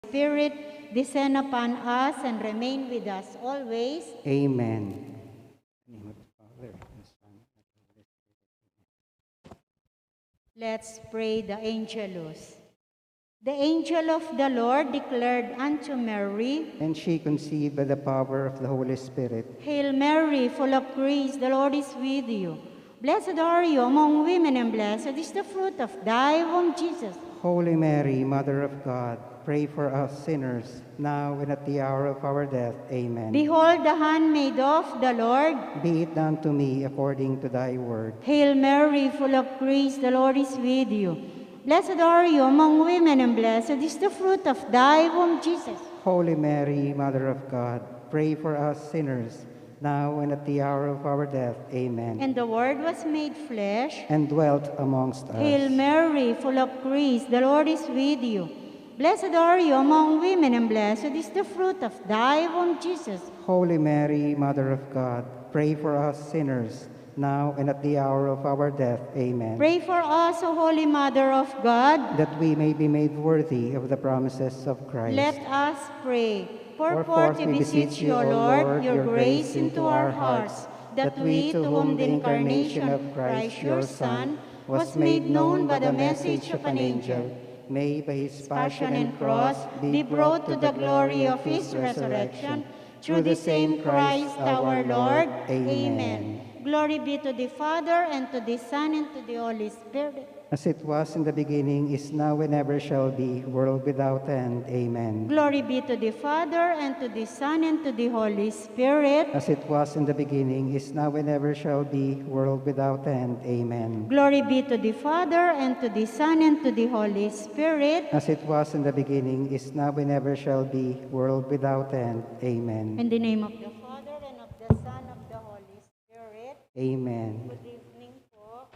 Spirit, descend upon us and remain with us always. Amen. In the name of the Father, and the Son, and the Holy Spirit. Let's pray the Angelus. The angel of the Lord declared unto Mary, And she conceived by the power of the Holy Spirit. Hail Mary, full of grace, the Lord is with you. Blessed are you among women, and blessed is the fruit of thy womb, Jesus. Holy Mary, Mother of God, pray for us sinners, now and at the hour of our death. Amen. Behold the handmaid of the Lord. Be it done to me according to thy word. Hail Mary, full of grace, the Lord is with you. Blessed are you among women, and blessed is the fruit of thy womb, Jesus. Holy Mary, Mother of God, pray for us sinners, now and at the hour of our death. Amen. And the Word was made flesh, And dwelt amongst us. Hail Mary, full of grace, the Lord is with you. Blessed are you among women, and blessed is the fruit of thy womb, Jesus. Holy Mary, Mother of God, pray for us sinners, now and at the hour of our death. Amen. Pray for us, O Holy Mother of God. That we may be made worthy of the promises of Christ. Let us pray. Pour forth, we beseech you, O Lord, your grace into our hearts, that we, to whom the incarnation of Christ, your Son, was made known by the message of an angel, may by his passion and cross be brought to the glory of his resurrection, through the same Christ our Lord. Amen. Glory be to the Father, and to the Son, and to the Holy Spirit. As it was in the beginning, is now, and ever shall be, world without end. Amen. Glory be to the Father, and to the Son, and to the Holy Spirit. As it was in the beginning, is now, and ever shall be, world without end. Amen. Glory be to the Father, and to the Son, and to the Holy Spirit. As it was in the beginning, is now, and ever shall be, world without end. Amen. In the name of the Father, and of the Son, of the Holy Spirit. Amen. Good evening po.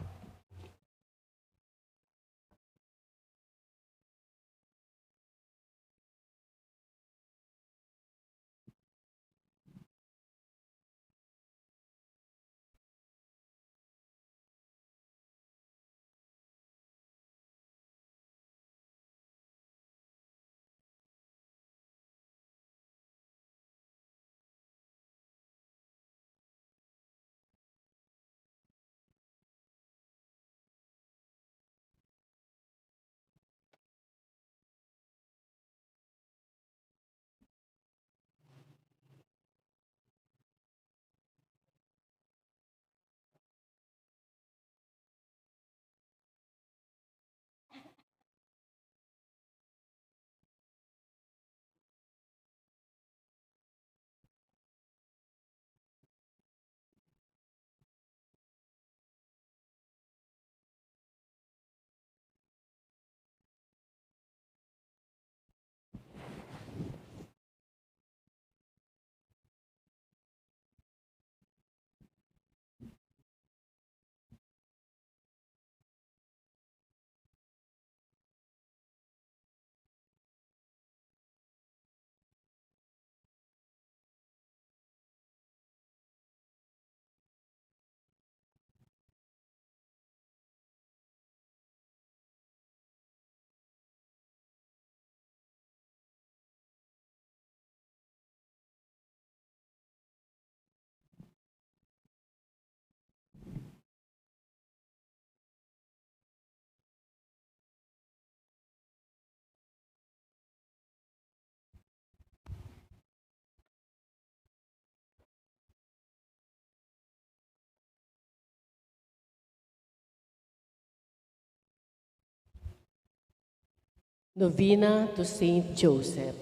Novena to Saint Joseph.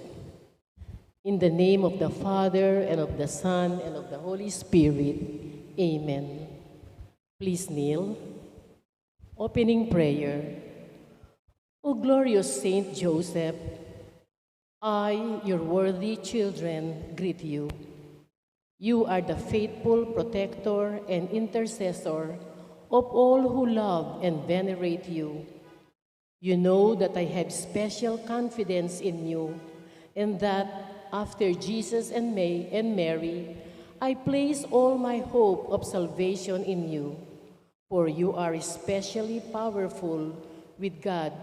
In the name of the Father, and of the Son, and of the Holy Spirit. Amen. Please kneel. Opening prayer. O glorious Saint Joseph, I, your worthy children, greet you. You are the faithful protector and intercessor of all who love and venerate you. You know that I have special confidence in you, and that after Jesus and Mary, I place all my hope of salvation in you, for you are especially powerful with God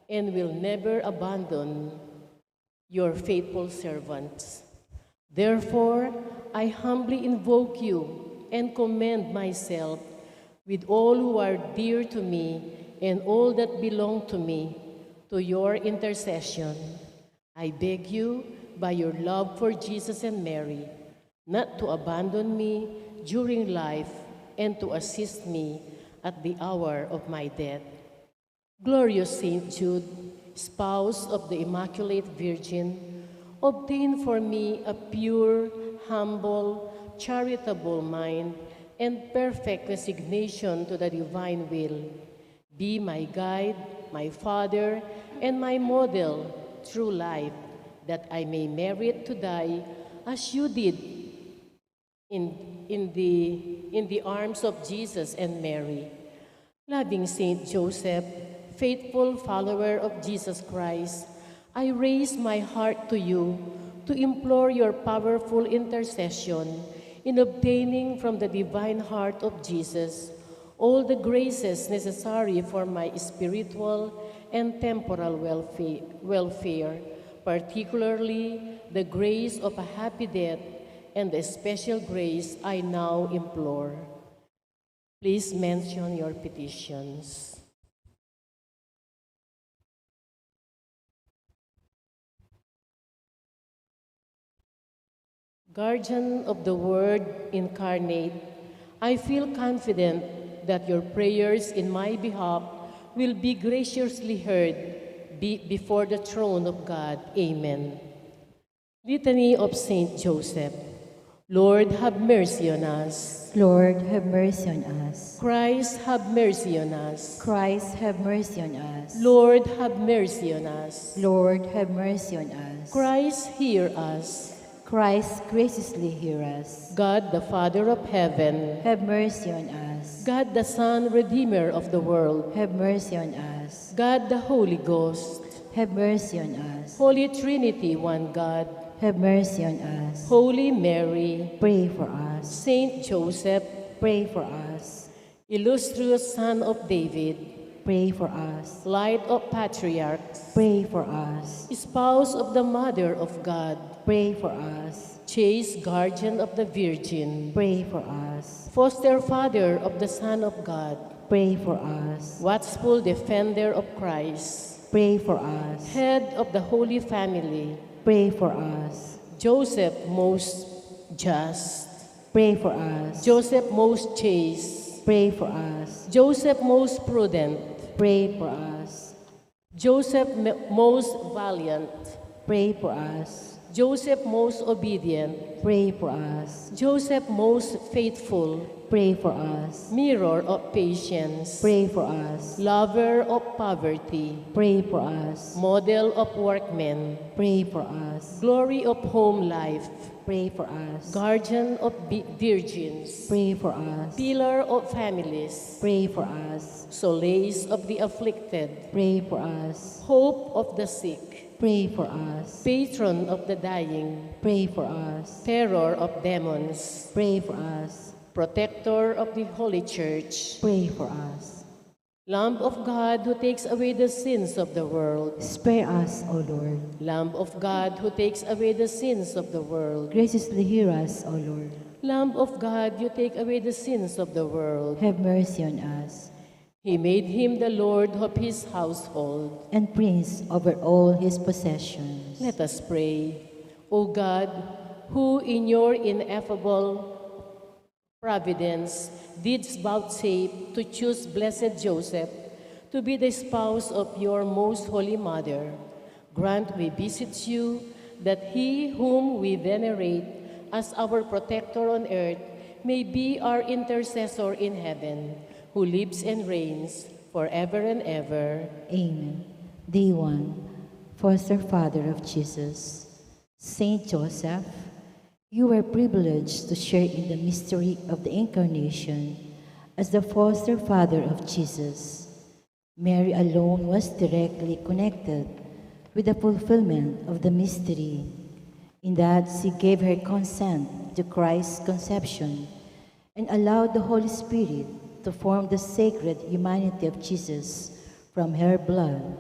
and will never abandon your faithful servants. Therefore, I humbly invoke you and commend myself with all who are dear to me and all that belong to me to your intercession. I beg you, by your love for Jesus and Mary, not to abandon me during life and to assist me at the hour of my death. Glorious Saint Jude, spouse of the Immaculate Virgin, obtain for me a pure, humble, charitable mind and perfect resignation to the divine will. Be my guide, my father, and my model through life, that I may merit to die as you did in the arms of Jesus and Mary. Loving Saint Joseph, faithful follower of Jesus Christ, I raise my heart to you to implore your powerful intercession in obtaining from the divine heart of Jesus all the graces necessary for my spiritual and temporal welfare, particularly the grace of a happy death and the special grace I now implore. Please mention your petitions. Guardian of the Word incarnate, I feel confident that your prayers in my behalf will be graciously heard before the throne of God. Amen. Litany of Saint Joseph. Lord, have mercy on us. Lord, have mercy on us. Christ, have mercy on us. Christ, have mercy on us. Lord, have mercy on us. Lord, have mercy on us. Christ, hear us. Christ, graciously hear us. God, the Father of heaven, Have mercy on us. God, the Son, Redeemer of the world, Have mercy on us. God, the Holy Ghost, Have mercy on us. Holy Trinity, one God, Have mercy on us. Holy Mary, Pray for us. Saint Joseph, Pray for us. illustrious Son of David, Pray for us. Light of Patriarchs, Pray for us. Spouse of the Mother of God, Pray for us. chaste Guardian of the Virgin, Pray for us. Foster Father of the Son of God, Pray for us. watchful Defender of Christ, Pray for us. Head of the Holy Family, Pray for us. Joseph most just, Pray for us. Joseph most chaste, Pray for us. Joseph most prudent, Pray for us. Joseph most valiant, Pray for us. Joseph most obedient, Pray for us. Joseph most faithful, Pray for us. mirror of patience, Pray for us. lover of poverty, Pray for us. model of workmen, Pray for us. glory of home life, Pray for us. guardian of virgins, Pray for us. pillar of families, Pray for us. solace of the afflicted, Pray for us. hope of the sick, Pray for us. patron of the dying, Pray for us. terror of demons, Pray for us. protector of the Holy Church, Pray for us. Lamb of God who takes away the sins of the world, Spare us, O Lord. Lamb of God who takes away the sins of the world, Graciously hear us, O Lord. Lamb of God, you take away the sins of the world. Have mercy on us. He made him the Lord of his household. And prince over all his possessions. Let us pray. O God, who in your ineffable providence didst vouchsafe to choose blessed Joseph to be the spouse of your most holy mother, grant, we beseech you, that he whom we venerate as our protector on earth may be our intercessor in heaven, who lives and reigns forever and ever. Amen. Day 1. Foster Father of Jesus. Saint Joseph, you were privileged to share in the mystery of the Incarnation as the foster father of Jesus. Mary alone was directly connected with the fulfillment of the mystery, in that she gave her consent to Christ's conception and allowed the Holy Spirit to form the sacred humanity of Jesus from her blood.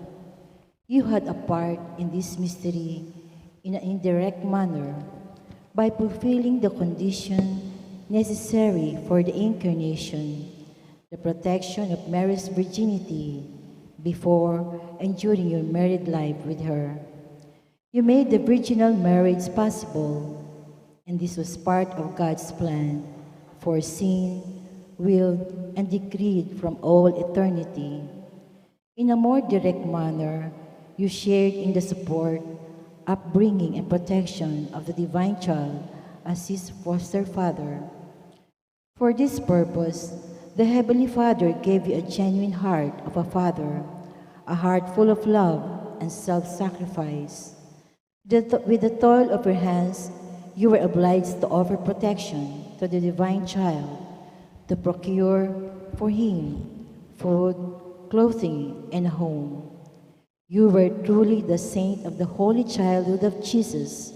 You had a part in this mystery, in an indirect manner by fulfilling the condition necessary for the incarnation, the protection of Mary's virginity before and during your married life with her. You made the virginal marriage possible, and this was part of God's plan, foreseen, willed, and decreed from all eternity. In a more direct manner, you shared in the support, upbringing, and protection of the divine child as his foster father. For this purpose, the Heavenly Father gave you a genuine heart of a father, a heart full of love and self-sacrifice. With the toil of your hands, you were obliged to offer protection to the divine child, to procure for him food, clothing, and a home. You were truly the saint of the holy childhood of Jesus,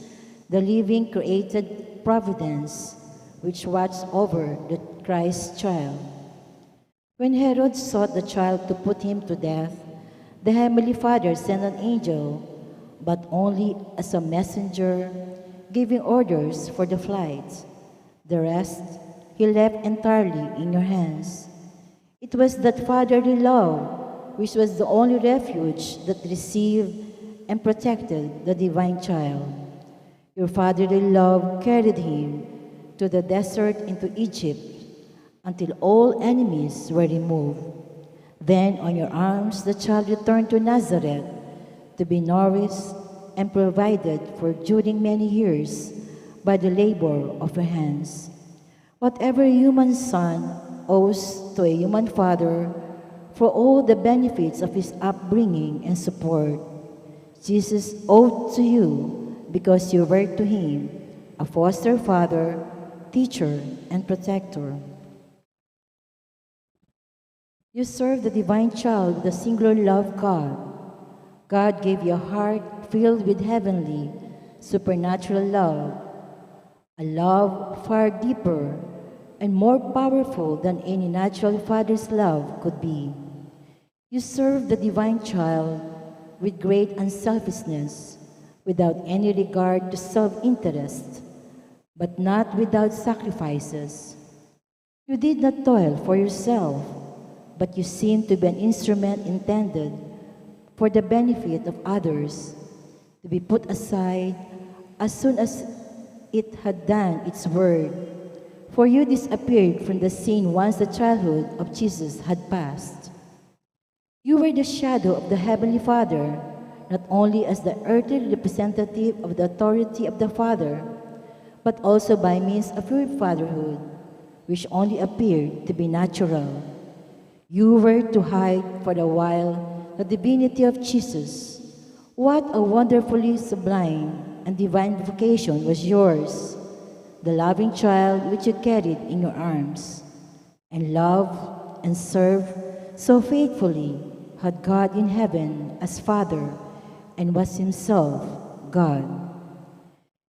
the living created providence which watched over the Christ child. When Herod sought the child to put him to death, the Heavenly Father sent an angel, but only as a messenger, giving orders for the flight. The rest he left entirely in your hands. It was that fatherly love which was the only refuge that received and protected the divine child. Your fatherly love carried him to the desert into Egypt until all enemies were removed. Then on your arms the child returned to Nazareth to be nourished and provided for during many years by the labor of your hands. Whatever a human son owes to a human father for all the benefits of his upbringing and support, Jesus owed to you because you were to him a foster father, teacher, and protector. You serve the divine child with a singular love God. God gave you a heart filled with heavenly, supernatural love, a love far deeper and more powerful than any natural father's love could be. You serve the divine child with great unselfishness, without any regard to self-interest, but not without sacrifices. You did not toil for yourself, but you seemed to be an instrument intended for the benefit of others, to be put aside as soon as it had done its work. For you disappeared from the scene once the childhood of Jesus had passed. You were the shadow of the Heavenly Father, not only as the earthly representative of the authority of the Father, but also by means of your fatherhood, which only appeared to be natural. You were to hide for a while the divinity of Jesus. What a wonderfully sublime and divine vocation was yours, the loving child which you carried in your arms, and loved and served so faithfully had God in heaven as Father and was himself God.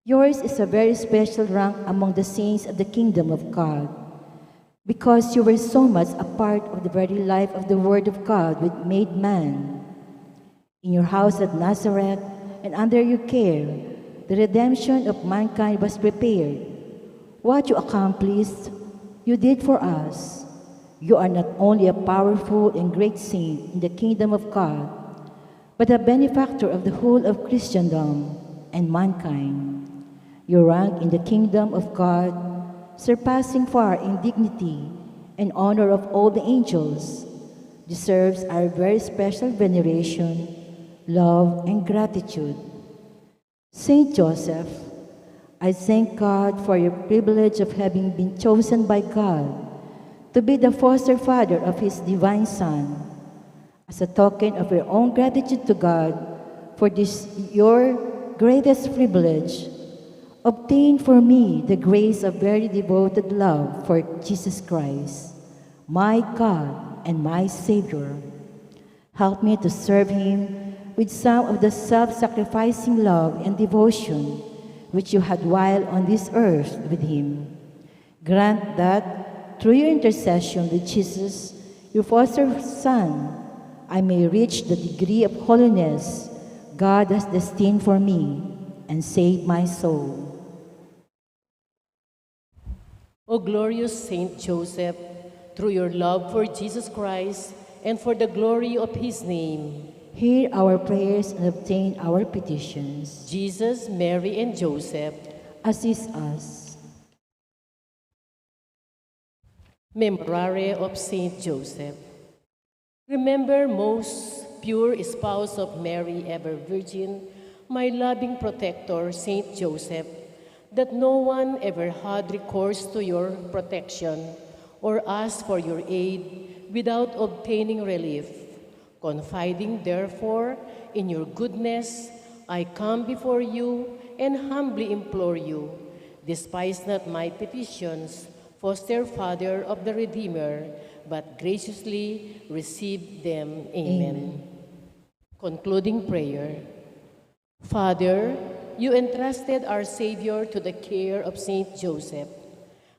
Yours is a very special rank among the saints of the kingdom of God, because you were so much a part of the very life of the Word of God which made man. In your house at Nazareth and under your care, the redemption of mankind was prepared. What you accomplished, you did for us. You are not only a powerful and great saint in the kingdom of God, but a benefactor of the whole of Christendom and mankind. Your rank in the kingdom of God, surpassing far in dignity and honor of all the angels, deserves our very special veneration, love, and gratitude. Saint Joseph, I thank God for your privilege of having been chosen by God to be the foster father of his divine Son. As a token of your own gratitude to God for this your greatest privilege, obtain for me the grace of very devoted love for Jesus Christ, my God and my Savior. Help me to serve him with some of the self-sacrificing love and devotion which you had while on this earth with him. Grant that, through your intercession with Jesus, your foster Son, I may reach the degree of holiness God has destined for me and save my soul. O glorious Saint Joseph, through your love for Jesus Christ and for the glory of his name, Hear our prayers and obtain our petitions. Jesus, Mary, and Joseph, Assist us. Memorare of Saint Joseph. Remember, most pure spouse of Mary, ever Virgin, my loving protector, Saint Joseph, that no one ever had recourse to your protection or asked for your aid without obtaining relief. Confiding, therefore, in your goodness, I come before you and humbly implore you, despise not my petitions, foster Father of the Redeemer, but graciously receive them. Amen. Concluding prayer. Father, you entrusted our Savior to the care of Saint Joseph.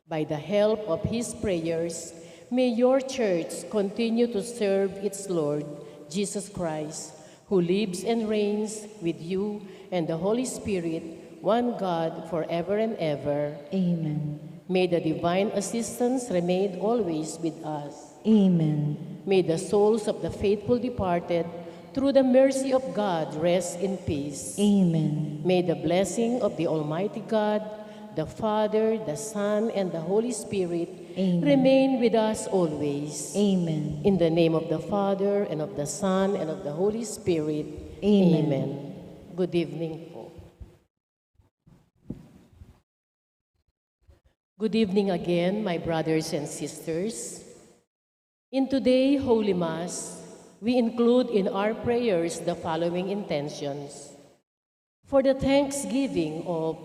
By the help of his prayers, may your church continue to serve its Lord, Jesus Christ, who lives and reigns with you and the Holy Spirit, one God, forever and ever. Amen. May the divine assistance remain always with us. Amen. May the souls of the faithful departed, through the mercy of God, rest in peace. Amen. May the blessing of the Almighty God, the Father, the Son, and the Holy Spirit Amen. remain with us always. Amen. In the name of the Father, and of the Son, and of the Holy Spirit. Amen. Amen. Good evening po. Good evening again, my brothers and sisters. In today's Holy Mass, we include in our prayers the following intentions. For the thanksgiving of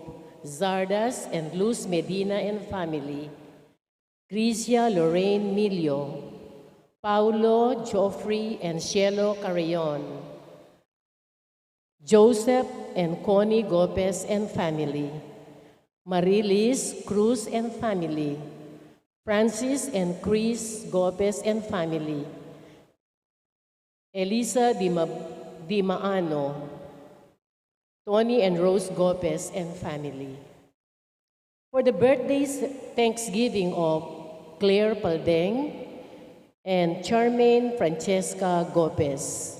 Zardas and Luz Medina and family, Grisia Lorraine Milio, Paulo, Joffrey, and Cielo Carrion, Joseph and Connie Gopez and family, Marilis Cruz and family, Francis and Chris Gopez and family, Elisa Di Maano, Tony and Rose Gopez and family. For the birthdays, thanksgiving of Claire Paldeng and Charmaine Francesca Gopez.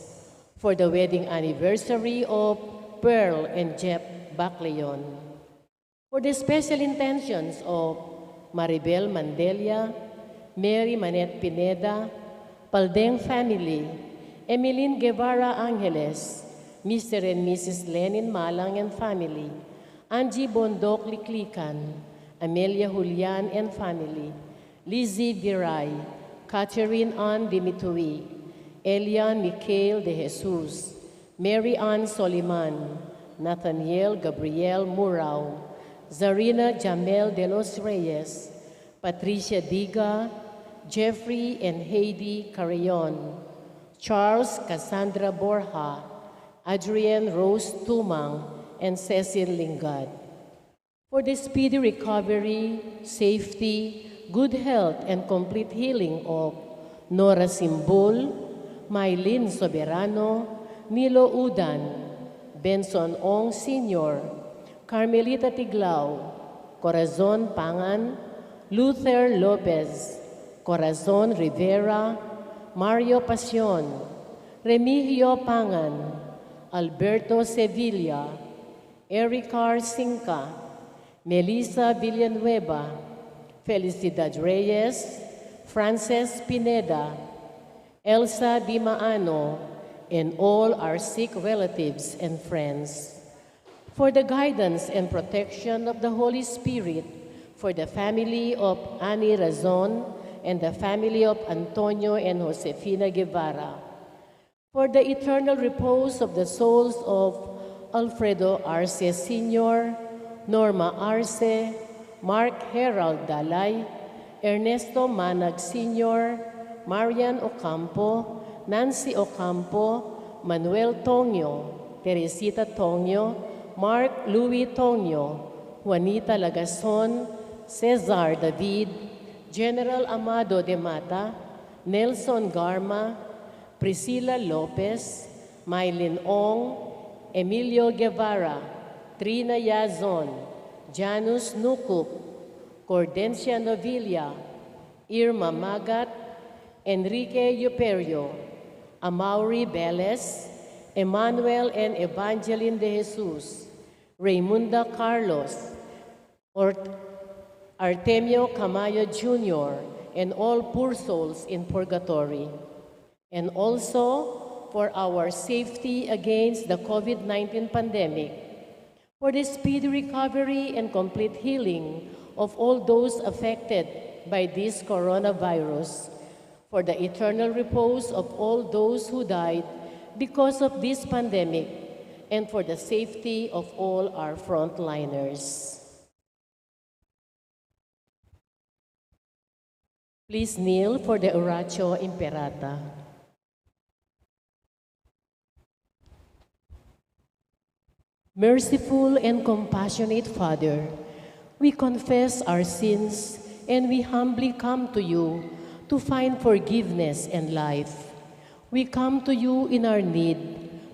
For the wedding anniversary of Pearl and Jeff Bacleon. For the special intentions of Maribel Mandelia, Mary Manette Pineda, Paldeng family, Emeline Guevara Angeles, Mr. and Mrs. Lenin Malang and family, Angie Bondok Liklikan, Amelia Julian and family, Lizzie Viray, Catherine Ann Dimitui, Elian Michael de Jesus, Mary Ann Soliman, Nathaniel Gabriel Murao, Zarina Jamel de los Reyes, Patricia Diga, Jeffrey and Heidi Carrion, Charles Cassandra Borja, Adrienne Rose Tumang, and Cecil Lingad. For the speedy recovery, safety, good health, and complete healing of Nora Simbol, Mylene Soberano, Nilo Udan, Benson Ong Sr., Carmelita Tiglao, Corazon Pangan, Luther Lopez, Corazon Rivera, Mario Pasion, Remigio Pangan, Alberto Sevilla, Ericar Cinca, Melissa Villanueva, Felicidad Reyes, Frances Pineda, Elsa Di Maano, and all our sick relatives and friends. For the guidance and protection of the Holy Spirit, for the family of Annie Razon and the family of Antonio and Josefina Guevara, for the eternal repose of the souls of Alfredo Arce Sr., Norma Arce, Mark Herald Dalay, Ernesto Manag Sr., Marian Ocampo, Nancy Ocampo, Manuel Tongyo, Teresita Tongyo, Mark Louis Tongyo, Juanita Lagason, Cesar David, General Amado de Mata, Nelson Garma, Priscilla Lopez, Mylene Ong, Emilio Guevara, Katrina Yazon, Janus Nukup, Cordencia Novilla, Irma Magat, Enrique Yuperio, Amaury Beles, Emmanuel and Evangeline de Jesus, Raymunda Carlos, Artemio Camayo Jr., and all poor souls in purgatory, and also for our safety against the COVID-19 pandemic, for the speedy recovery and complete healing of all those affected by this coronavirus, for the eternal repose of all those who died because of this pandemic, and for the safety of all our frontliners. Please kneel for the Oratio Imperata. Merciful and compassionate Father, we confess our sins and we humbly come to you to find forgiveness and life. We come to you in our need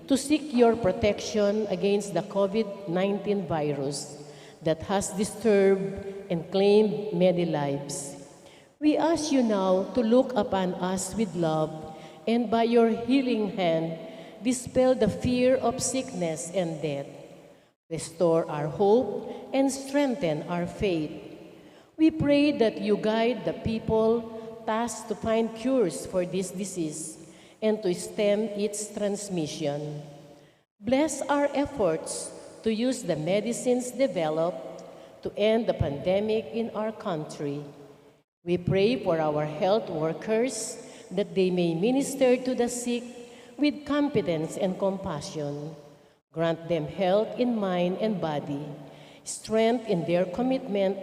to seek your protection against the COVID-19 virus that has disturbed and claimed many lives. We ask you now to look upon us with love and by your healing hand, dispel the fear of sickness and death. Restore our hope and strengthen our faith. We pray that you guide the people tasked to find cures for this disease and to stem its transmission. Bless our efforts to use the medicines developed to end the pandemic in our country. We pray for our health workers that they may minister to the sick with competence and compassion. Grant them health in mind and body, strength in their commitment,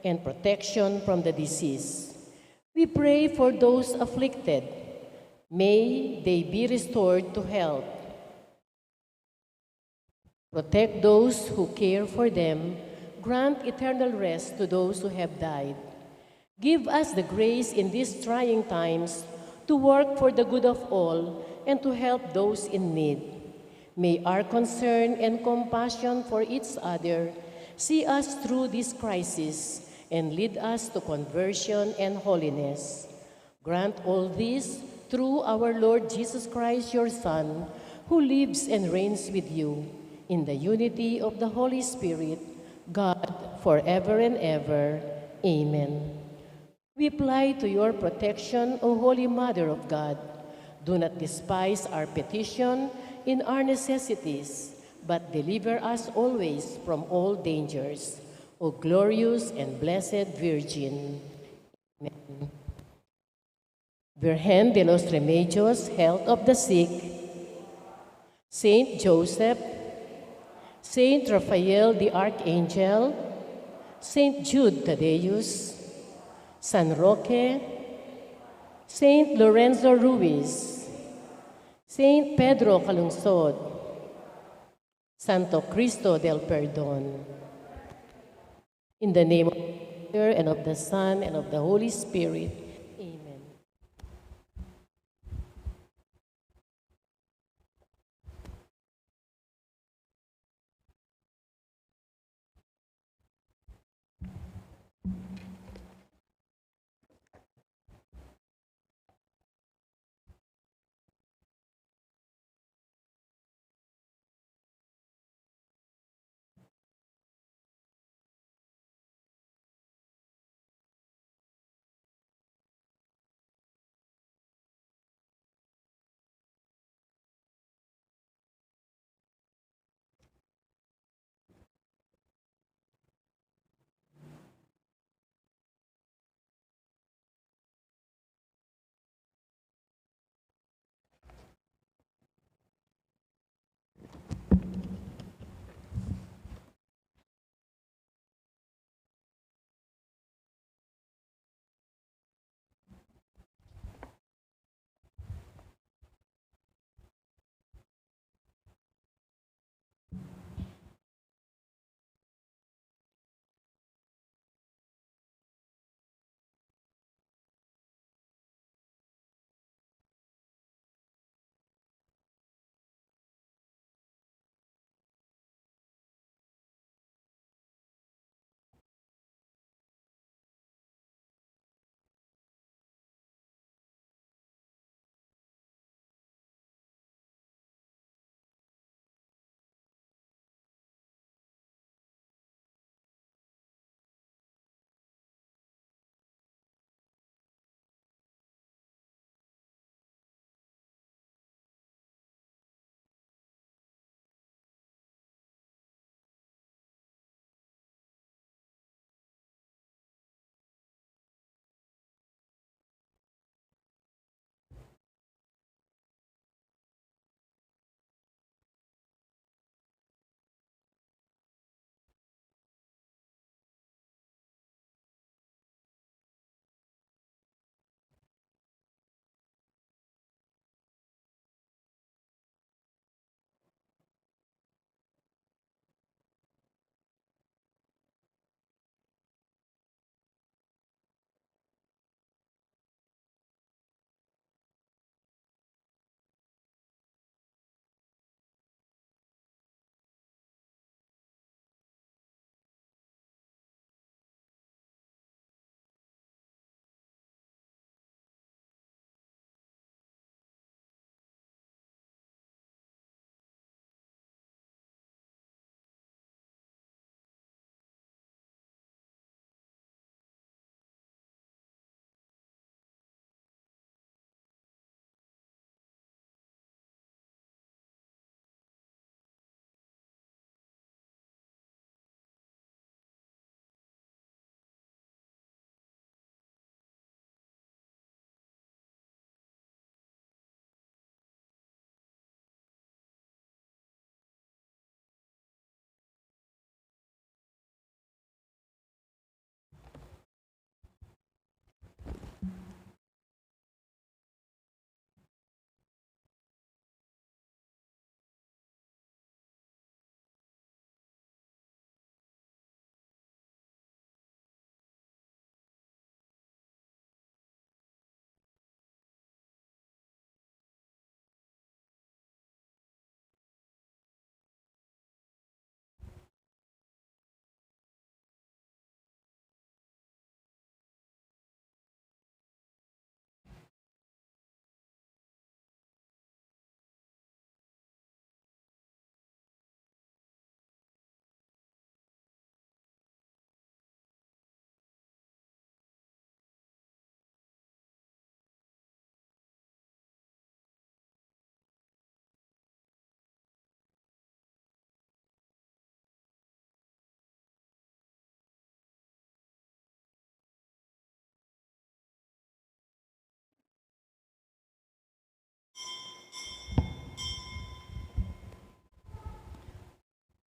and protection from the disease. We pray for those afflicted. May they be restored to health. Protect those who care for them. Grant eternal rest to those who have died. Give us the grace in these trying times to work for the good of all and to help those in need. May our concern and compassion for each other see us through this crisis and lead us to conversion and holiness. Grant all this through our Lord Jesus Christ, your Son, who lives and reigns with you in the unity of the Holy Spirit, God, forever and ever. Amen. We apply to your protection, O Holy Mother of God. Do not despise our petition in our necessities, but deliver us always from all dangers. O glorious and blessed Virgin. Amen. Virgen de los Remedios, health of the sick, Saint Joseph, Saint Raphael the Archangel, Saint Jude Thaddeus, San Roque, Saint Lorenzo Ruiz, Saint Pedro Calungsod, Santo Cristo del Perdón. In the name of the Father, and of the Son, and of the Holy Spirit. Amen.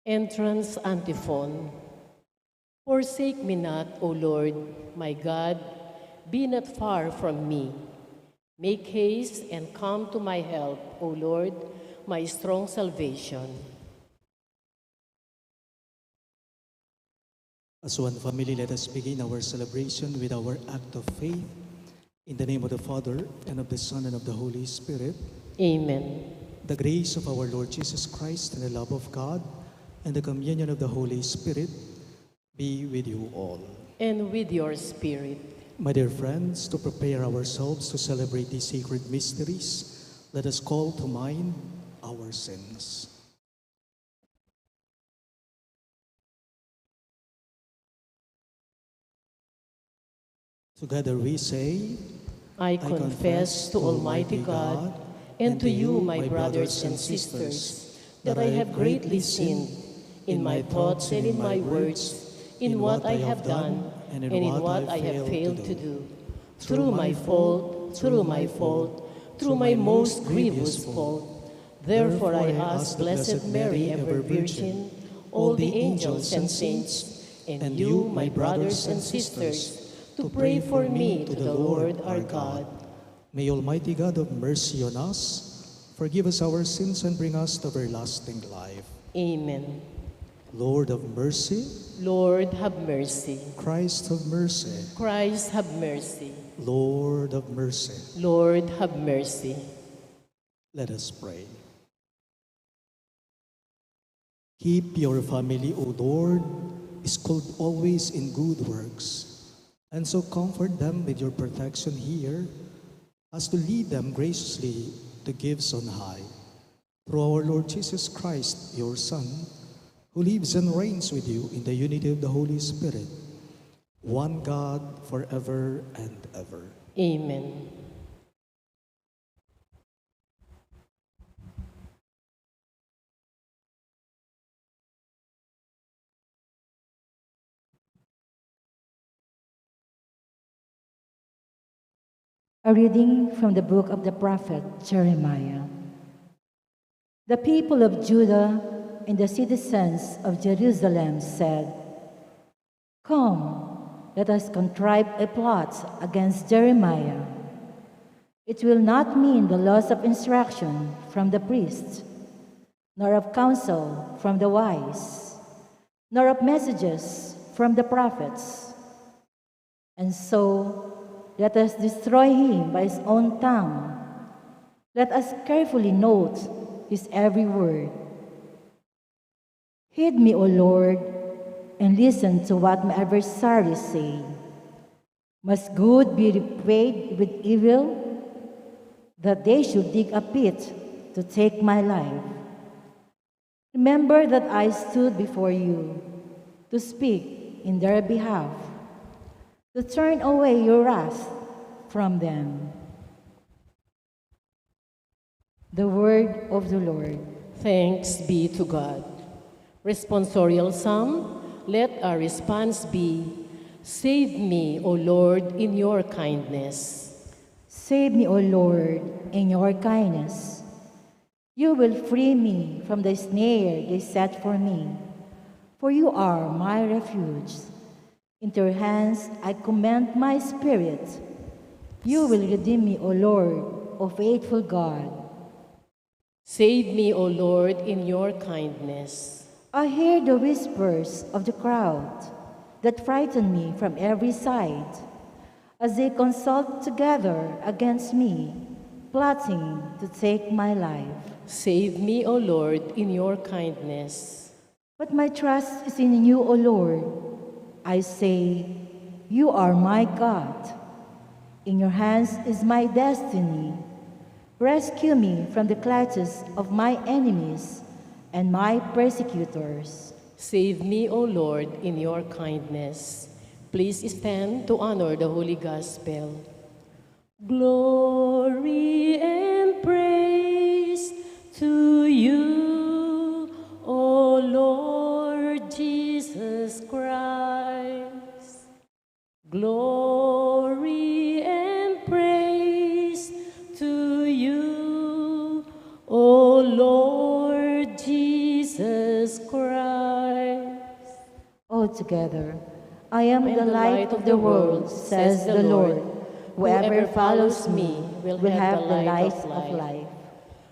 Entrance Antiphon. Forsake me not, O Lord, my God, be not far from me. Make haste and come to my help, O Lord, my strong salvation. As one family, let us begin our celebration with our act of faith. In the name of the Father, and of the Son, and of the Holy Spirit. Amen. The grace of our Lord Jesus Christ, and the love of God, and the communion of the Holy Spirit be with you all. And with your spirit. My dear friends, to prepare ourselves to celebrate these sacred mysteries, let us call to mind our sins. Together we say, I confess to Almighty God and to you, my brothers and sisters, that I have greatly sinned in my thoughts and in my words, in what I have done and in what I have failed to do. Through my fault, through my most grievous fault. Therefore I ask Blessed Mary, ever Virgin, all the angels and saints, and you, my brothers and sisters, to pray for me to the Lord our God. May Almighty God have mercy on us, forgive us our sins, and bring us to everlasting life. Amen. Lord of mercy, Lord, have mercy. Christ have mercy, Christ, have mercy. Lord of mercy. Lord, have mercy. Let us pray. Keep your family, O Lord, is called always in good works, and so comfort them with your protection here, as to lead them graciously to gifts on high. Through our Lord Jesus Christ, your Son, who lives and reigns with you in the unity of the Holy Spirit, one God, forever and ever. Amen. A reading from the book of the prophet Jeremiah. The people of Judah and the citizens of Jerusalem said, "Come, let us contrive a plot against Jeremiah. It will not mean the loss of instruction from the priests, nor of counsel from the wise, nor of messages from the prophets. And so, let us destroy him by his own tongue. Let us carefully note his every word. Heed me, O Lord, and listen to what my adversaries say. Must good be repaid with evil, that they should dig a pit to take my life? Remember that I stood before you to speak in their behalf, to turn away your wrath from them." The word of the Lord. Thanks be to God. Responsorial Psalm, let our response be, Save me, O Lord, in your kindness. Save me, O Lord, in your kindness. You will free me from the snare they set for me, for you are my refuge. Into your hands I commend my spirit. You will redeem me, O Lord, O faithful God. Save me, O Lord, in your kindness. I hear the whispers of the crowd that frighten me from every side, as they consult together against me, plotting to take my life. Save me, O Lord, in your kindness. But my trust is in you, O Lord. I say, you are my God. In your hands is my destiny. Rescue me from the clutches of my enemies and my persecutors. Save me, O Lord, in your kindness. Please stand to honor the Holy Gospel. Glory and praise to you, O Lord Jesus Christ. Glory and praise to you, O Lord Jesus Christ. altogether. I am the light of the world, says the Lord. Whoever follows me will have the light of life.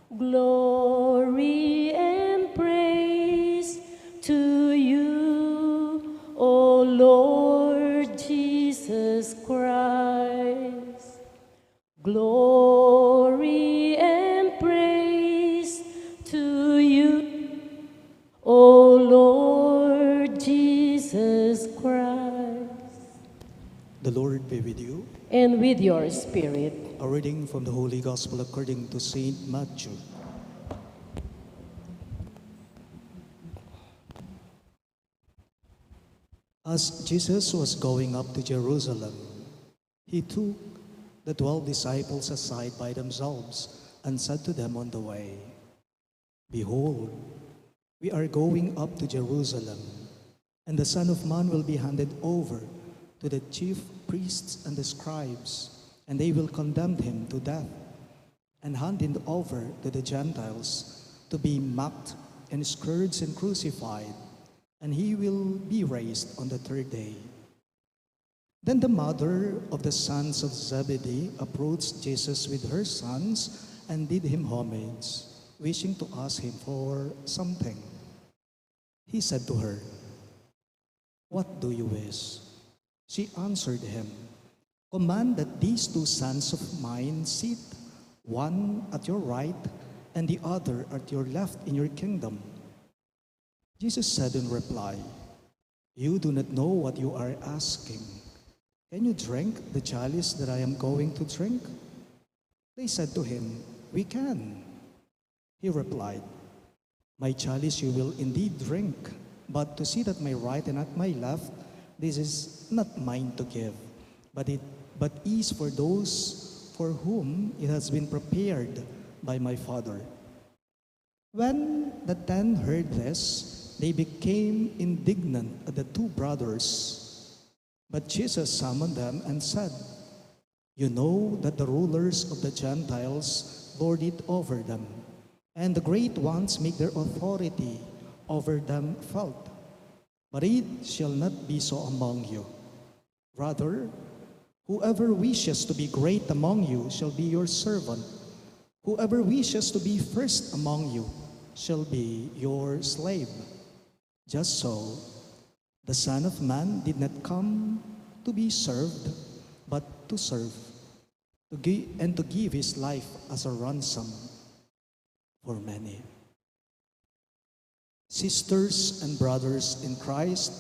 Glory and praise to you, O Lord Jesus Christ. Glory and praise to you, O Lord Jesus Christ. The Lord be with you. And with your spirit. A reading from the Holy Gospel according to Saint Matthew. As Jesus was going up to Jerusalem, he took the 12 disciples aside by themselves and said to them on the way, "Behold, we are going up to Jerusalem, and the Son of Man will be handed over to the chief priests and the scribes, and they will condemn him to death and hand him over to the Gentiles to be mocked and scourged and crucified, and he will be raised on the third day." Then the mother of the sons of Zebedee approached Jesus with her sons and did him homage, wishing to ask him for something. He said to her, "What do you wish?" She answered him, "Command that these two sons of mine sit, one at your right and the other at your left in your kingdom." Jesus said in reply, "You do not know what you are asking. Can you drink the chalice that I am going to drink?" They said to him, "We can." He replied, "My chalice you will indeed drink, but to sit at my right and at my left, this is not mine to give, but is for those for whom it has been prepared by my Father." When the 10 heard this, they became indignant at the two brothers. But Jesus summoned them and said, "You know that the rulers of the Gentiles lord it over them, and the great ones make their authority over them felt. But it shall not be so among you. Rather, whoever wishes to be great among you shall be your servant. Whoever wishes to be first among you shall be your slave. Just so, the Son of Man did not come to be served, but to serve, and to give his life as a ransom for many." Sisters and brothers in Christ,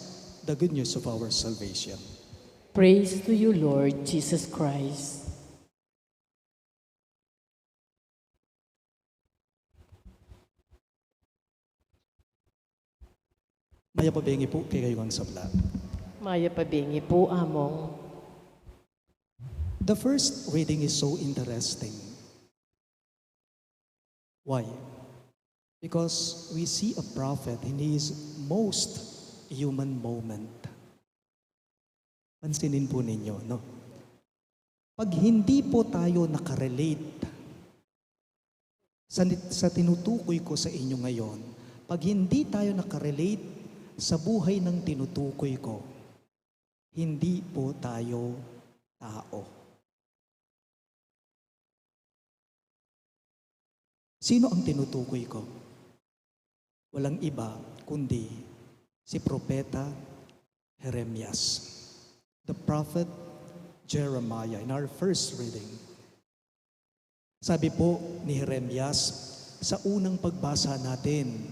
the good news of our salvation. Praise to you, Lord Jesus Christ. Maya pabengi po kay kayo ang sabla. Maya pabingi po among. The first reading is so interesting. Why? Because we see a prophet in his most human moment. Pansinin po ninyo, no? Pag hindi po tayo nakarelate sa tinutukoy ko sa inyo ngayon, pag hindi tayo nakarelate sa buhay ng tinutukoy ko, hindi po tayo tao. Sino ang tinutukoy ko? Walang iba kundi si Propeta Jeremias. The prophet Jeremiah in our first reading. Sabi po ni Jeremias sa unang pagbasa natin,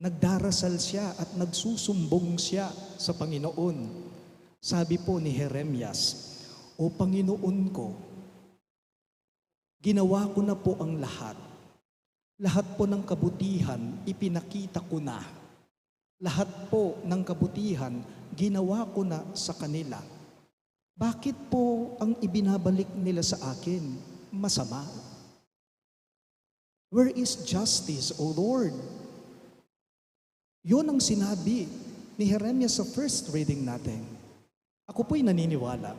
nagdarasal siya at nagsusumbong siya sa Panginoon. Sabi po ni Jeremias, "O Panginoon ko, ginawa ko na po ang lahat. Lahat po ng kabutihan, ipinakita ko na. Lahat po ng kabutihan, ginawa ko na sa kanila. Bakit po ang ibinabalik nila sa akin? Masama. Where is justice, O Lord?" Yun ang sinabi ni Jeremias sa first reading natin. Ako po'y naniniwala.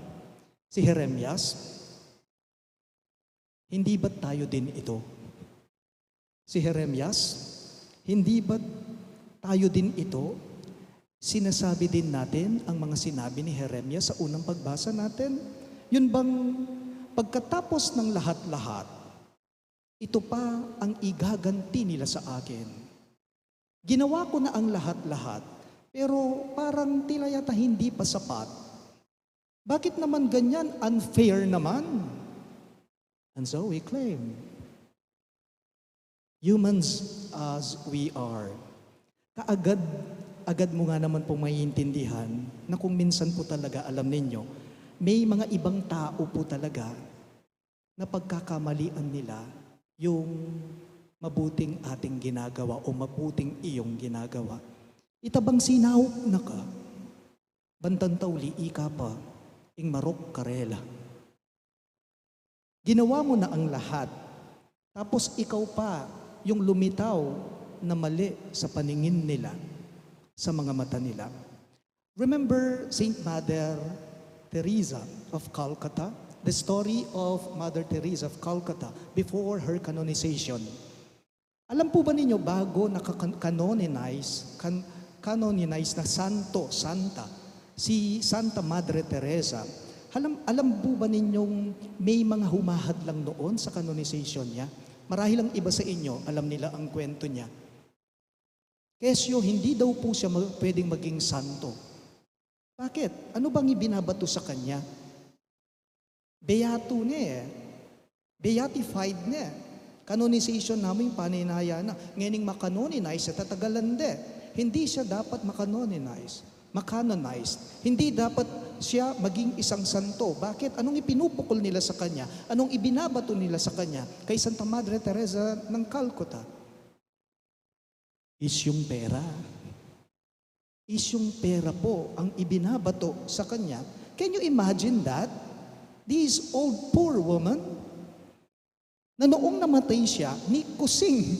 Si Jeremias, hindi ba tayo din ito? Si Jeremias, hindi ba tayo din ito Sinasabi din natin ang mga sinabi ni Jeremiah sa unang pagbasa natin. Yun bang pagkatapos ng lahat-lahat, ito pa ang igaganti nila sa akin. Ginawa ko na ang lahat-lahat, pero parang tila yata hindi pa sapat. Bakit naman ganyan? Unfair naman. And so we claim, humans as we are, agad mo nga naman pong maiintindihan na kung minsan po talaga, alam ninyo, may mga ibang tao po talaga na pagkakamalian nila yung mabuting ating ginagawa o mabuting iyong ginagawa. Itabang sinahok na ka, bantan tauli ika pa, ing marok karela. Ginawa mo na ang lahat, tapos ikaw pa yung lumitaw na mali sa paningin nila, sa mga mata nila. Remember Saint Mother Teresa of Calcutta? The story of Mother Teresa of Calcutta before her canonization. Alam po ba ninyo, bago nakakanonize na santa, si Santa Madre Teresa, alam po ba ninyong may mga humahad lang noon sa canonization niya? Marahil ang iba sa inyo, alam nila ang kwento niya. Kesyo, hindi daw po siya pwedeng maging santo. Bakit? Ano bang ibinabato sa kanya? Beato niya eh. Beatified niya. Canonization namin paninaya na. Ngayon makanonize sa tatagalan de. Hindi siya dapat makanonized. Hindi dapat siya maging isang santo. Bakit? Anong ipinupukol nila sa kanya? Anong ibinabato nila sa kanya? Kay Santa Madre Teresa ng Calcutta? Is yung pera. Is yung pera po ang ibinabato sa kanya. Can you imagine that? This old poor woman, na noong namatay siya, ni kusing,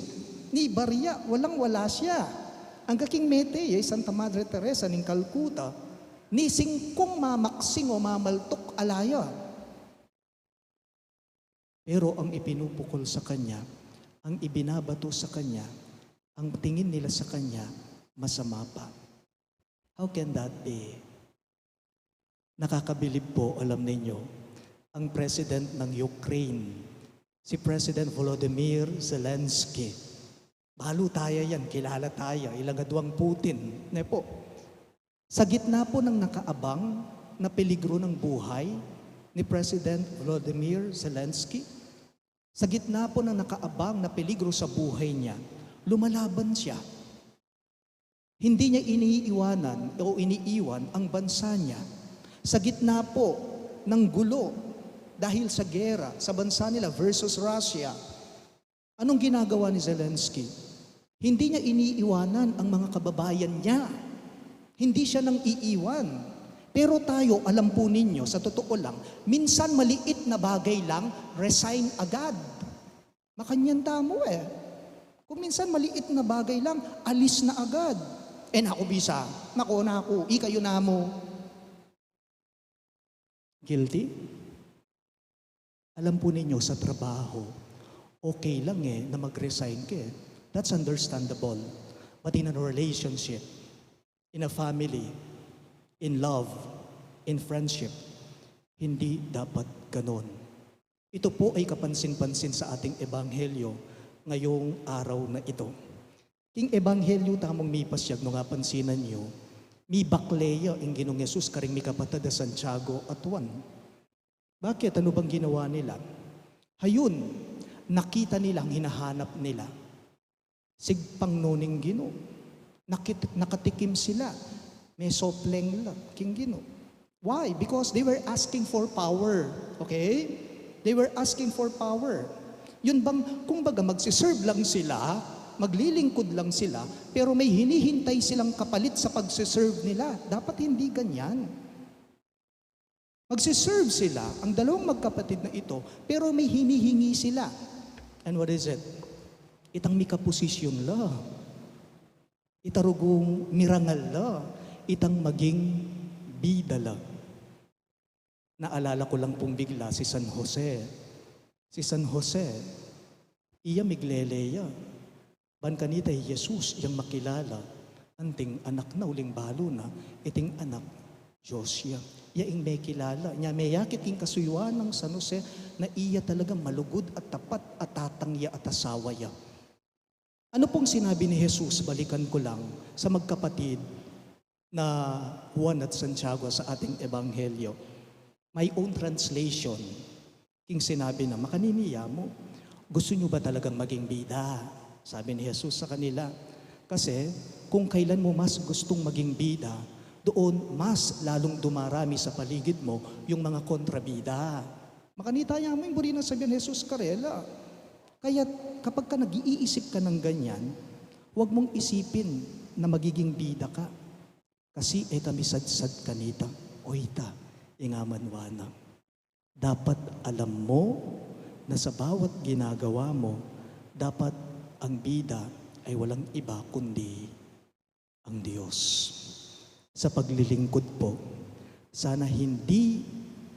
ni barya, walang-wala siya. Ang kaking mete, Santa Madre Teresa ng Calcutta, ni singkong mamaksing o mamaltok alaya. Pero ang ipinupukol sa kanya, ang ibinabato sa kanya, ang tingin nila sa kanya, masama pa. How can that be? Nakakabilib po, alam ninyo, ang President ng Ukraine, si President Volodymyr Zelensky. Balo tayo yan, kilala tayo, ilagadwang Putin. Po. Sa gitna po ng nakaabang na peligro ng buhay ni President Volodymyr Zelensky, sa gitna po ng nakaabang na peligro sa buhay niya, lumalaban siya. Hindi niya iniiwanan o iniiwan ang bansa niya. Sa gitna po ng gulo dahil sa gera sa bansa nila versus Russia, anong ginagawa ni Zelensky? Hindi niya iniiwanan ang mga kababayan niya. Hindi siya nang iiwan. Pero tayo, alam po ninyo, sa totoo lang, minsan maliit na bagay lang, resign agad. Makanyanda mo eh. Kung minsan maliit na bagay lang, alis na agad. Naku bisa, naku, ikayo na mo. Guilty? Alam po ninyo, sa trabaho, okay lang na mag-resign ka. That's understandable. But in a relationship, in a family, in love, in friendship, hindi dapat ganon. Ito po ay kapansin-pansin sa ating ebanghelyo ngayong araw na ito. King ebanghelyo tamang may pasyag no nga pansinan niyo, mi bakleya ang Ginoong Yesus karing mi kapatid da Santiago at Juan. Bakit? Ano bang ginawa nila? Hayun, nakita nila ang hinahanap nila. Sigpang nuning Ginoo. Nakatikim sila. May sopleng lang, King Ginoo. Why? Because they were asking for power. Okay? They were asking for power. Yun bang, kumbaga magsiserve lang sila, maglilingkod lang sila, pero may hinihintay silang kapalit sa pagsiserve nila. Dapat hindi ganyan. Magsiserve sila, ang dalawang magkapatid na ito, pero may hinihingi sila. And what is it? Itang mikaposisyon la. Itarugong mirangal la. Itang maging bidala. Naalala ko lang pong bigla si San Jose. Si San Jose, iya migleleya. Ban kanita Jesus yang makilala. Anting anak na uling balo na, iting anak Josya. Yaing may kilala niya, may yakit king kasuyuan ng San Jose na iya talagang malugod at tapat at tatangya at asawa ya. Ano pong sinabi ni Jesus, balikan ko lang, sa magkapatid na Juan at Santiago sa ating ebanghelyo? My own translation, king sinabi na, makaniniya mo, gusto nyo ba talagang maging bida? Sabi ni Jesus sa kanila. Kasi kung kailan mo mas gustong maging bida, doon mas lalong dumarami sa paligid mo yung mga kontrabida. Makanitaya mo yung buri na sabihan Jesus Karela. Kaya kapag ka nag-iisip ka ng ganyan, huwag mong isipin na magiging bida ka. Kasi kamisadsad kanita, oyta, ingamanwana. Dapat alam mo na sa bawat ginagawa mo, dapat ang bida ay walang iba kundi ang Diyos. Sa paglilingkod po, sana hindi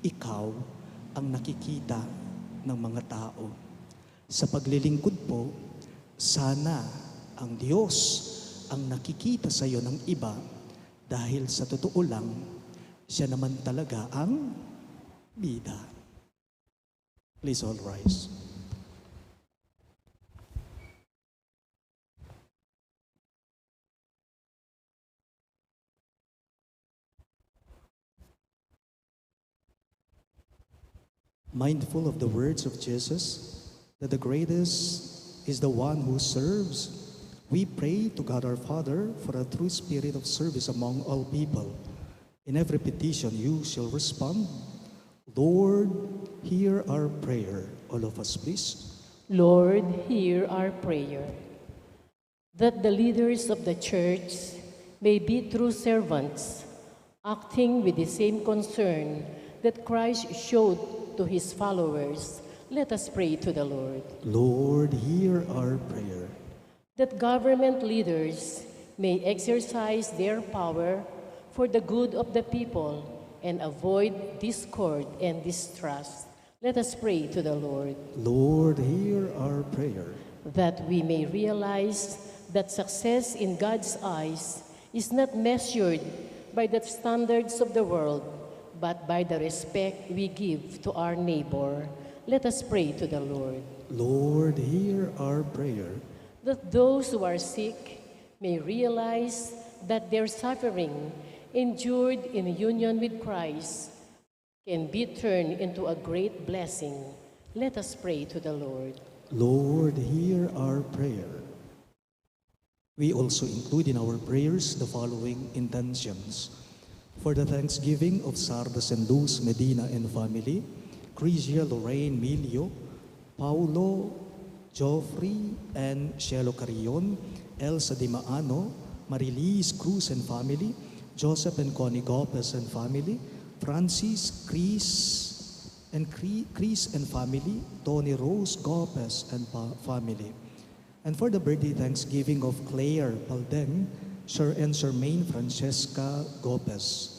ikaw ang nakikita ng mga tao. Sa paglilingkod po, sana ang Diyos ang nakikita sa iyo ng iba dahil sa totoo lang, siya naman talaga ang bida. Please all rise. Mindful of the words of Jesus, that the greatest is the one who serves, we pray to God our Father for a true spirit of service among all people. In every petition you shall respond, Lord, hear our prayer. All of us, please. Lord, hear our prayer. That the leaders of the church may be true servants, acting with the same concern that Christ showed to his followers. Let us pray to the Lord. Lord, hear our prayer. That government leaders may exercise their power for the good of the people and avoid discord and distrust. Let us pray to the Lord. Lord, hear our prayer. That we may realize that success in God's eyes is not measured by the standards of the world, but by the respect we give to our neighbor. Let us pray to the Lord. Lord, hear our prayer. That those who are sick may realize that their suffering, endured in union with Christ, can be turned into a great blessing. Let us pray to the Lord. Lord, hear our prayer. We also include in our prayers the following intentions. For the thanksgiving of Sardas and Luz Medina and family, Crisia Lorraine Milio, Paulo, Joffrey and Shelo Carrion, Elsa Di Maano, Marilis Cruz and family, Joseph and Connie Gopez and family, Francis, Chris and family, Tony Rose Gopez and family. And for the birthday thanksgiving of Claire Paldeng, Sir and Charmaine Francesca Gopez.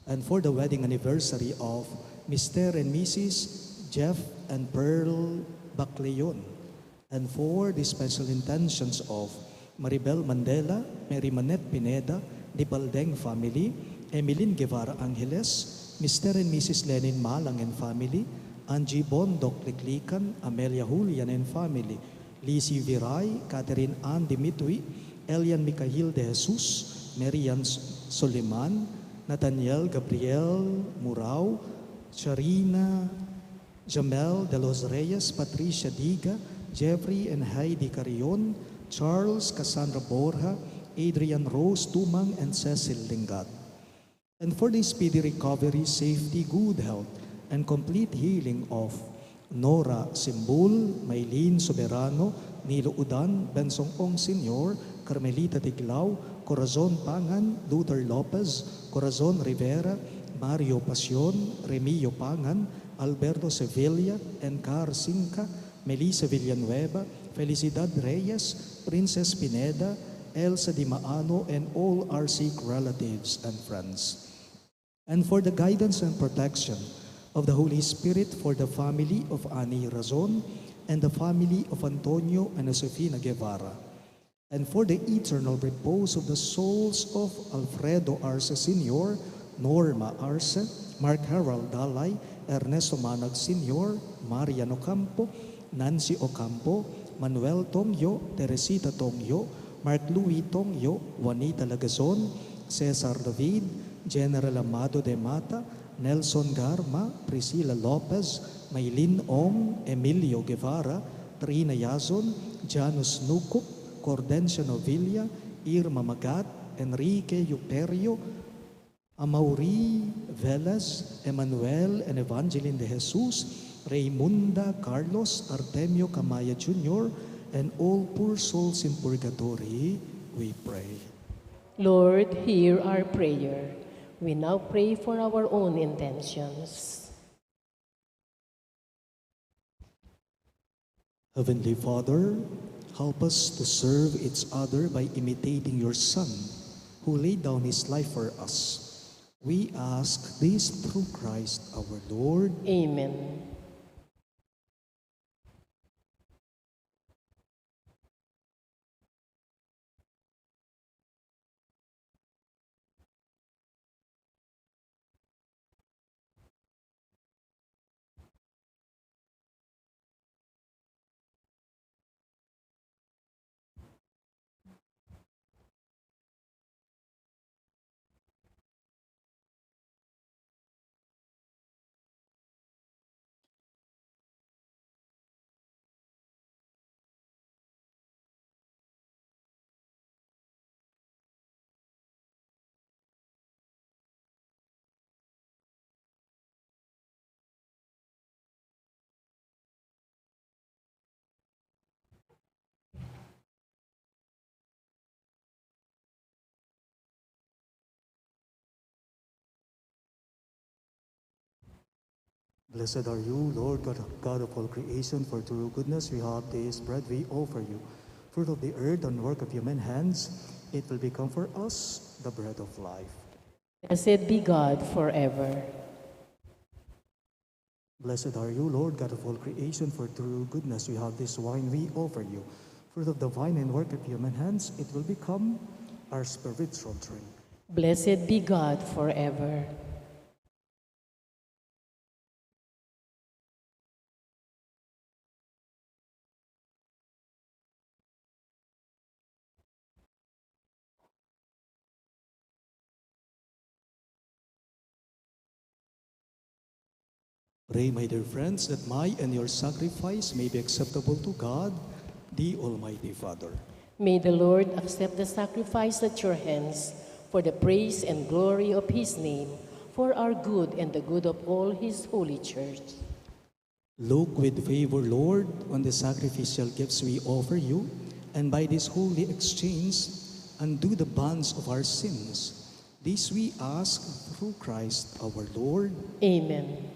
And for the wedding anniversary of Mr. and Mrs. Jeff and Pearl Bacleon. And for the special intentions of Maribel Mandela, Mary Manette Pineda, the Baldeng family, Emeline Guevara Angeles, Mr. and Mrs. Lenin Malang and family, Angie Bondok Liklikan, Amelia Julian and family, Lizzie Viray, Catherine Ann Dimitri, Elian Mikhail de Jesus, Marian Soliman, Nathaniel Gabriel Murao, Sharina Jamel de los Reyes, Patricia Diga, Jeffrey and Heidi Carrion, Charles Cassandra Borja, Adrian Rose Tumang, and Cecil Lingad. And for the speedy recovery, safety, good health, and complete healing of Nora Simbul, Maylene Soberano, Nilo Udan, Bensong Ong Sr., Carmelita Tiglao, Corazon Pangan, Luther Lopez, Corazon Rivera, Mario Pasion, Remio Pangan, Alberto Sevilla, and Car Sinca, Melissa Villanueva, Felicidad Reyes, Princess Pineda, Elsa Di Maano, and all our sick relatives and friends. And for the guidance and protection of the Holy Spirit for the family of Ani Razon and the family of Antonio and Josefina Guevara. and for the eternal repose of the souls of Alfredo Arce Sr., Norma Arce, Mark Harold Dalay, Ernesto Manag Sr., Marian Ocampo, Nancy Ocampo, Manuel Tongyo, Teresita Tongyo, Mark Louis Tongyo, Juanita Lagazon, Cesar David, General Amado de Mata, Nelson Garma, Priscilla Lopez, Maylin Ong, Emilio Guevara, Trina Yazon, Janus Nukup, Cordencia Novilla, Irma Magat, Enrique Yuperio, Amaury Velez, Emmanuel and Evangeline de Jesus, Raymunda Carlos Artemio Camaya Jr., and all poor souls in purgatory, we pray. Lord, hear our prayer. We now pray for our own intentions. Heavenly Father, help us to serve each other by imitating your Son, who laid down his life for us. We ask this through Christ our Lord. Amen. Blessed are you, Lord God of all creation, for through goodness we have this bread we offer you. Fruit of the earth and work of human hands, it will become for us the bread of life. Blessed be God forever. Blessed are you, Lord God of all creation, for through goodness we have this wine we offer you. Fruit of the vine and work of human hands, it will become our spiritual drink. Blessed be God forever. Pray, my dear friends, that my and your sacrifice may be acceptable to God, the Almighty Father. May the Lord accept the sacrifice at your hands for the praise and glory of his name, for our good and the good of all his holy church. Look with favor, Lord, on the sacrificial gifts we offer you, and by this holy exchange, undo the bonds of our sins. This we ask through Christ our Lord. Amen.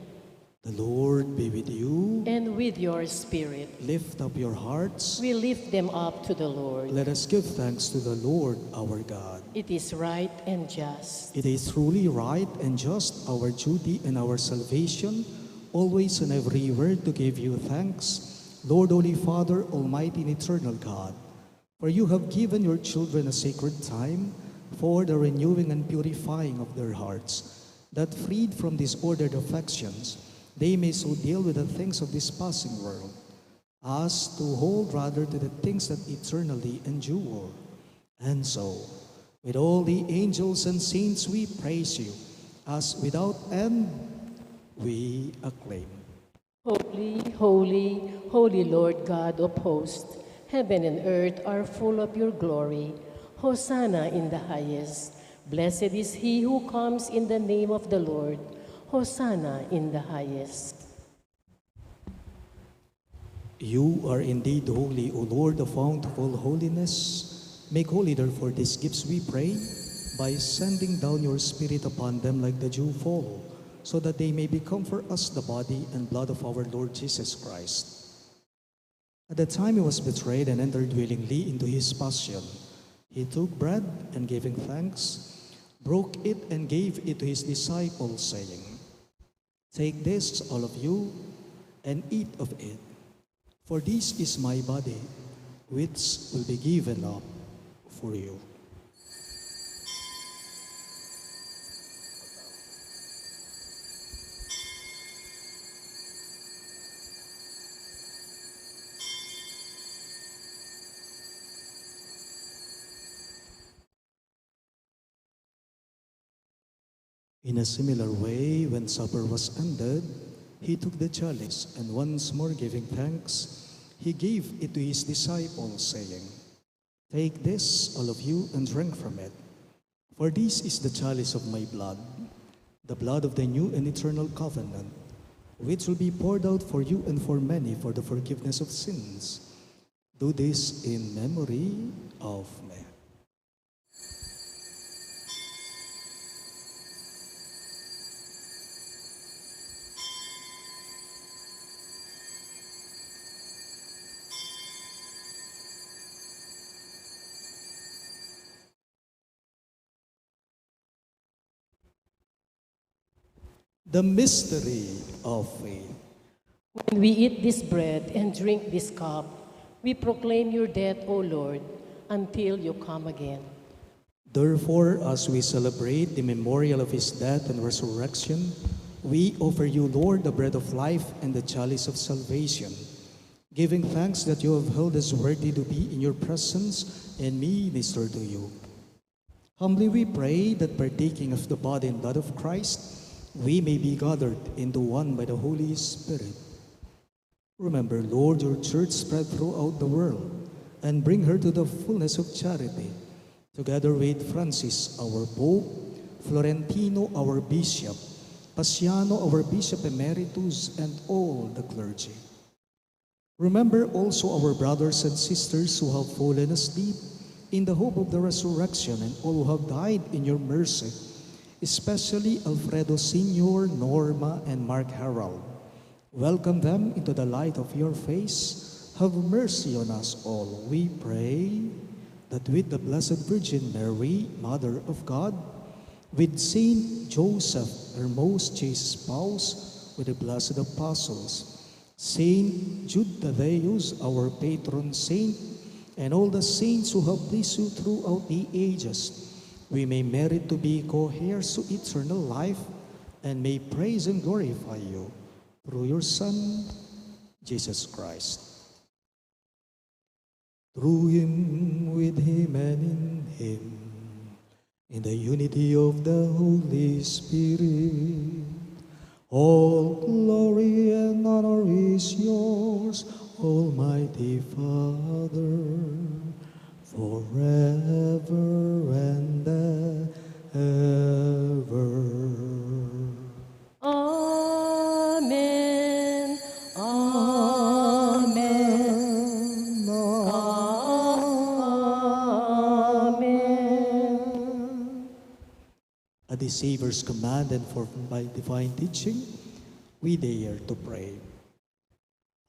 The Lord be with you. And with your spirit, Lift up your hearts. we lift them up to the Lord. Let us give thanks to the Lord our God. It is right and just. It is truly right and just, our duty and our salvation, always and everywhere to give you thanks, Lord, Holy Father, Almighty and eternal God. For you have given your children a sacred time for the renewing and purifying of their hearts, that freed from disordered affections, they may so deal with the things of this passing world, as to hold rather to the things that eternally endure. And so, with all the angels and saints we praise you, as without end we acclaim. Holy, holy, holy Lord God of hosts, heaven and earth are full of your glory. Hosanna in the highest. Blessed is he who comes in the name of the Lord. Hosanna in the highest. You are indeed holy, O Lord, the fount of all holiness. Make holy, therefore, these gifts, we pray, by sending down your Spirit upon them like the dew fall, so that they may become for us the body and blood of our Lord Jesus Christ. At the time he was betrayed and entered willingly into his passion, he took bread and giving thanks, broke it and gave it to his disciples, saying, "Take this, all of you, and eat of it. For this is my body, which will be given up for you. In a similar way, when supper was ended, he took the chalice, and once more giving thanks, he gave it to his disciples, saying, "Take this, all of you, and drink from it. For this is the chalice of my blood, the blood of the new and eternal covenant, which will be poured out for you and for many for the forgiveness of sins. Do this in memory of me." The mystery of faith. When we eat this bread and drink this cup, we proclaim your death, O Lord, until you come again. Therefore, as we celebrate the memorial of his death and resurrection, we offer you, Lord, the bread of life and the chalice of salvation, giving thanks that you have held us worthy to be in your presence and minister to you. Humbly we pray that partaking of the body and blood of Christ, we may be gathered into one by the Holy Spirit. Remember, Lord, your church spread throughout the world, and bring her to the fullness of charity, together with Francis, our Pope, Florentino, our Bishop, Paciano, our Bishop Emeritus, and all the clergy. Remember also our brothers and sisters who have fallen asleep in the hope of the resurrection, and all who have died in your mercy, especially Alfredo Sr., Norma, and Mark Harold. Welcome them into the light of your face. Have mercy on us all, we pray, that with the Blessed Virgin Mary, Mother of God, with Saint Joseph, her most chaste spouse, with the blessed apostles, Saint Jude Thaddeus, our patron saint, and all the saints who have pleased you throughout the ages, we may merit to be co-heirs to eternal life, and may praise and glorify you through your Son, Jesus Christ. Through him, with him, and in him, in the unity of the Holy Spirit, all glory and honor is yours, Almighty Father, forever and ever. Amen. Amen. Amen. At the Savior's command and formed by divine teaching, we dare to pray.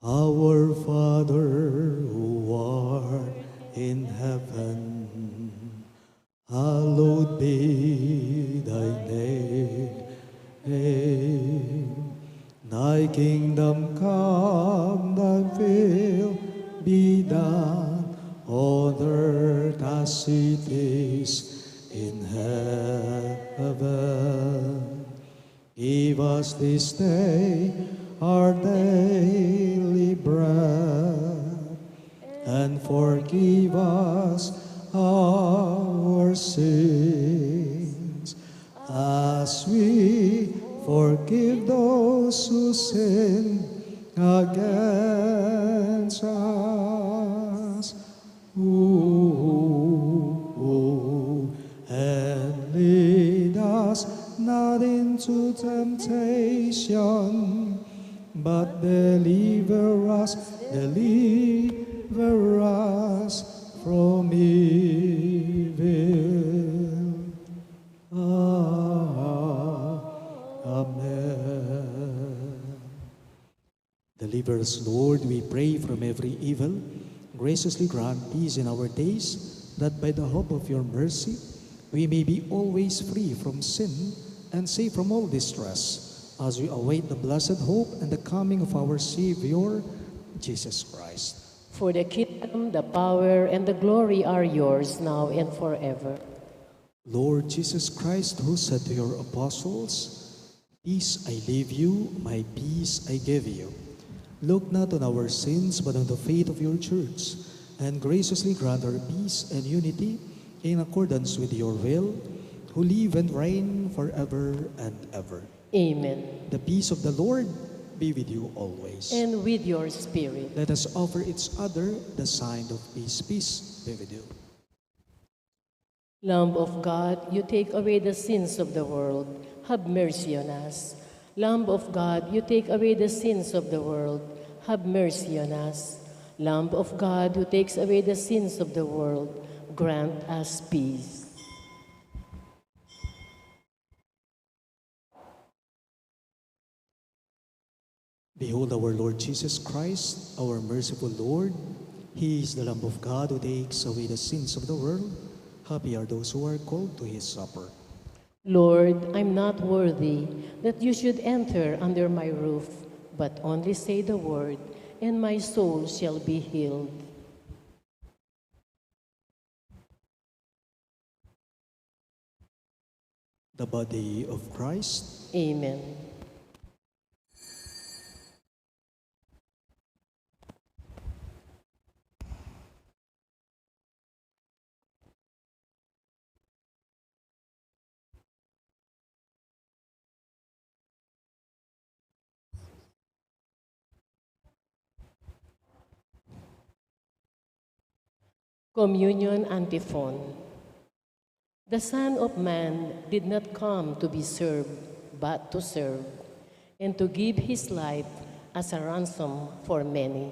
Our Father, who art in heaven, hallowed be thy name. Thy kingdom come, thy will be done, on earth as it is in heaven. Give us this day our daily bread, and forgive us our sins, as we forgive those who sin against us. And lead us not into temptation, but deliver us from evil. Amen. Deliver us, Lord, we pray, from every evil. Graciously grant peace in our days, that by the hope of your mercy we may be always free from sin and safe from all distress, as we await the blessed hope and the coming of our Savior, Jesus Christ. For the kingdom, the power, and the glory are yours now and forever. Lord Jesus Christ, who said to your apostles, "Peace I leave you, my peace I give you," look not on our sins, but on the faith of your church, and graciously grant her peace and unity in accordance with your will, who live and reign forever and ever. Amen. The peace of the Lord be with you always. And with your spirit. Let us offer each other the sign of peace. Peace be with you. Lamb of God, you take away the sins of the world. Have mercy on us. Lamb of God, you take away the sins of the world. Have mercy on us. Lamb of God, who takes away the sins of the world, grant us peace. Behold our Lord Jesus Christ, our merciful Lord. He is the Lamb of God who takes away the sins of the world. Happy are those who are called to his supper. Lord, I'm not worthy that you should enter under my roof, but only say the word, and my soul shall be healed. The body of Christ. Amen. Communion Antiphon. The Son of Man did not come to be served, but to serve, and to give his life as a ransom for many.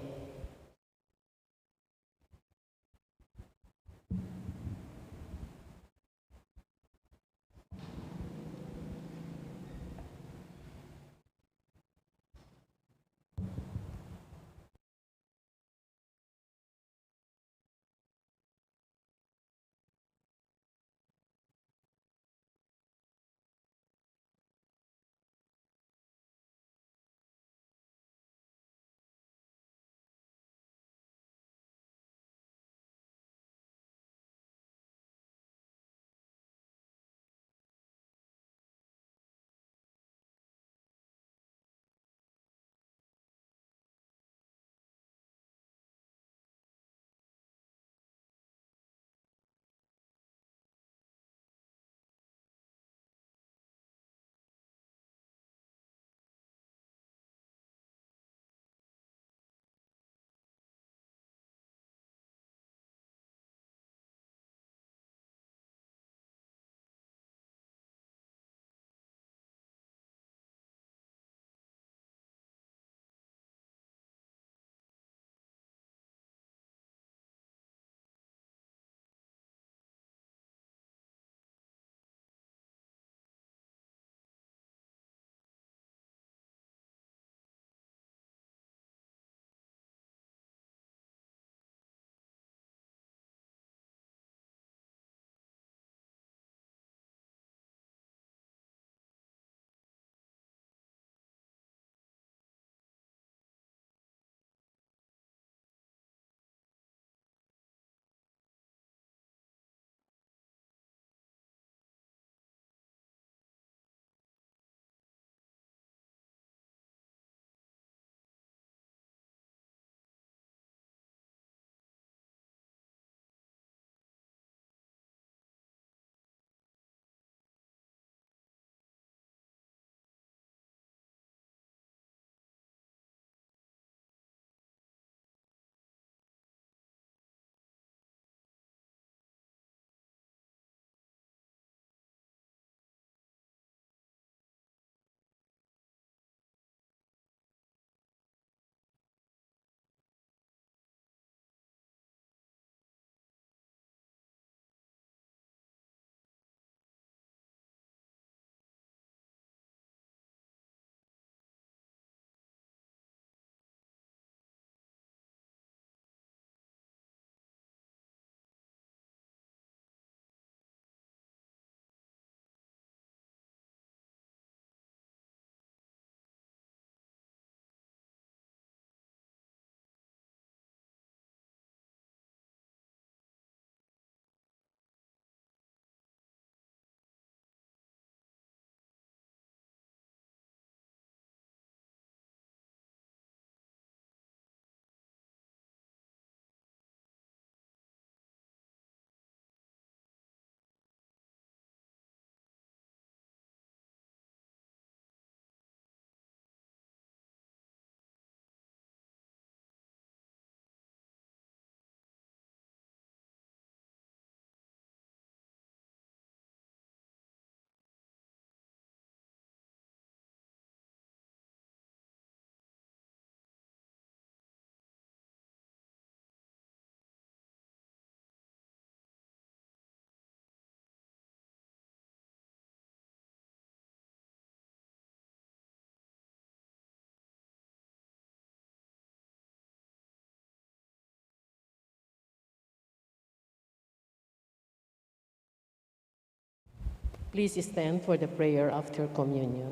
Please stand for the prayer after communion.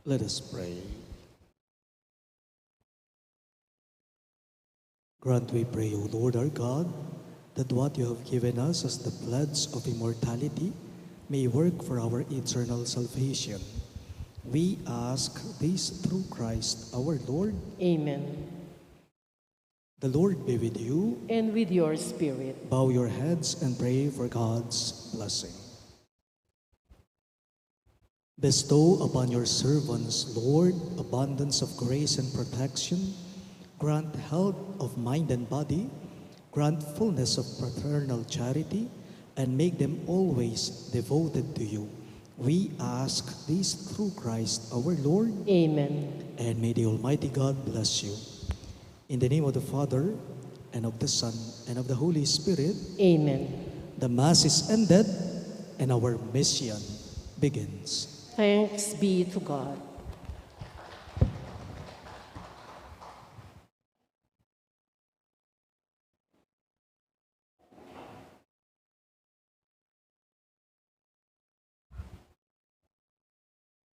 Let us pray. Grant, we pray, O Lord our God, that what you have given us as the pledge of immortality may work for our eternal salvation. We ask this through Christ our Lord. Amen. The Lord be with you. And with your spirit. Bow your heads and pray for God's blessing. Bestow upon your servants, Lord, abundance of grace and protection. Grant health of mind and body. Grant fullness of paternal charity, and make them always devoted to you. We ask this through Christ our Lord. Amen. And may the Almighty God bless you. In the name of the Father, and of the Son, and of the Holy Spirit. Amen. The Mass is ended, and our mission begins. Thanks be to God.